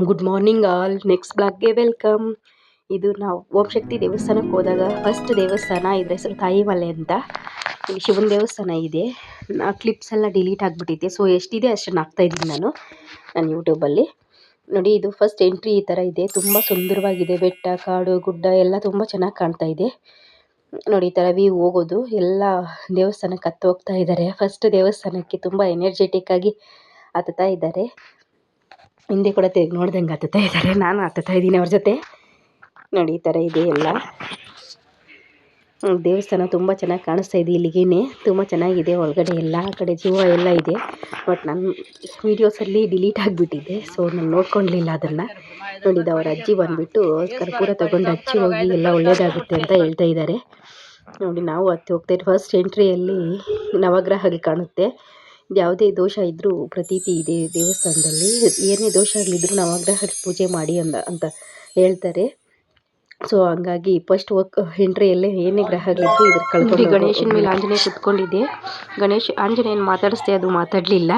Good morning all, next ಬ್ಲಾಗ್ಗೆ welcome. ಇದು ನಾವು ಓಂ ಶಕ್ತಿ ದೇವಸ್ಥಾನಕ್ಕೆ ಹೋದಾಗ ಫಸ್ಟ್ ದೇವಸ್ಥಾನ. ಇದ್ರ ಹೆಸರು ತಾಯಿಮಲೆ ಅಂತ. ಇಲ್ಲಿ ಶಿವನ ದೇವಸ್ಥಾನ ಇದೆ. ಕ್ಲಿಪ್ಸ್ ಎಲ್ಲ ಡಿಲೀಟ್ ಆಗಿಬಿಟ್ಟಿದೆ, ಸೊ ಎಷ್ಟಿದೆ ಅಷ್ಟನ್ನು ಹಾಕ್ತಾಯಿದ್ದೀನಿ ನಾನು ಯೂಟ್ಯೂಬಲ್ಲಿ. ನೋಡಿ, ಇದು ಫಸ್ಟ್ ಎಂಟ್ರಿ ಈ ಥರ ಇದೆ. ತುಂಬ ಸುಂದರವಾಗಿದೆ. ಬೆಟ್ಟ, ಕಾಡು, ಗುಡ್ಡ ಎಲ್ಲ ತುಂಬ ಚೆನ್ನಾಗಿ ಕಾಣ್ತಾ ಇದೆ. ನೋಡಿ, ಈ ಥರ ವ್ಯೂ ಹೋಗೋದು. ಎಲ್ಲ ದೇವಸ್ಥಾನಕ್ಕೆ ಹತ್ತು ಹೋಗ್ತಾ ಇದ್ದಾರೆ. ಫಸ್ಟ್ ದೇವಸ್ಥಾನಕ್ಕೆ ತುಂಬ ಎನರ್ಜೆಟಿಕ್ ಆಗಿ ಹತ್ತುತ್ತಾ ಇದ್ದಾರೆ. ಹಿಂದೆ ಕೂಡ ತಿರುಗಿ ನೋಡ್ದಂಗೆ ಹತ್ತುತ್ತಾ ಇದ್ದಾರೆ. ನಾನು ಹತ್ತುತ್ತಾ ಇದ್ದೀನಿ ಅವ್ರ ಜೊತೆ. ನೋಡಿ, ಈ ಥರ ಇದೆ ಎಲ್ಲ. ದೇವಸ್ಥಾನ ತುಂಬ ಚೆನ್ನಾಗಿ ಕಾಣಿಸ್ತಾ ಇದೆ. ಇಲ್ಲಿಗೇನೆ ತುಂಬ ಚೆನ್ನಾಗಿದೆ. ಒಳಗಡೆ ಎಲ್ಲ ಕಡೆ ಜೀವ ಎಲ್ಲ ಇದೆ. ಬಟ್ ನನ್ನ ವೀಡಿಯೋಸಲ್ಲಿ ಡಿಲೀಟ್ ಆಗಿಬಿಟ್ಟಿದೆ, ಸೊ ನಾನು ನೋಡ್ಕೊಳ್ಳಲಿಲ್ಲ ಅದನ್ನು. ನೋಡಿದ ಅವ್ರ ಅಜ್ಜಿ ಬಂದುಬಿಟ್ಟು ಕರ್ಪೂರ ತಗೊಂಡು ಹಚ್ಚಿ ಹೋಗಿ ಎಲ್ಲ ಒಳ್ಳೇದಾಗುತ್ತೆ ಅಂತ ಹೇಳ್ತಾ ಇದ್ದಾರೆ. ನೋಡಿ, ನಾವು ಹತ್ತಿ ಹೋಗ್ತಾ ಇದ್ದೀವಿ. ಫಸ್ಟ್ ಎಂಟ್ರಿಯಲ್ಲಿ ನವಗ್ರಹಗಳು ಕಾಣುತ್ತೆ. ಯಾವುದೇ ದೋಷ ಇದ್ದರೂ ಪ್ರತೀತಿ ಇದೆ ದೇವಸ್ಥಾನದಲ್ಲಿ. ಏನೇ ದೋಷಗಳಿದ್ರೂ ನವಗ್ರಹ ಪೂಜೆ ಮಾಡಿ ಅಂತ ಹೇಳ್ತಾರೆ. ಸೊ ಹಂಗಾಗಿ ಫಸ್ಟ್ ಎಂಟ್ರಿಯಲ್ಲೇ ಏನೇ ಗ್ರಹಗಳಿದ್ರು ಇದ್ರ ಕಳ್ಕೊಂಡು. ಗಣೇಶನ ಮೇಲೆ ಆಂಜನೇಯ ಕುತ್ಕೊಂಡಿದ್ದೆ. ಆಂಜನೇಯನ ಮಾತಾಡಿಸ್ದೆ, ಅದು ಮಾತಾಡಲಿಲ್ಲ.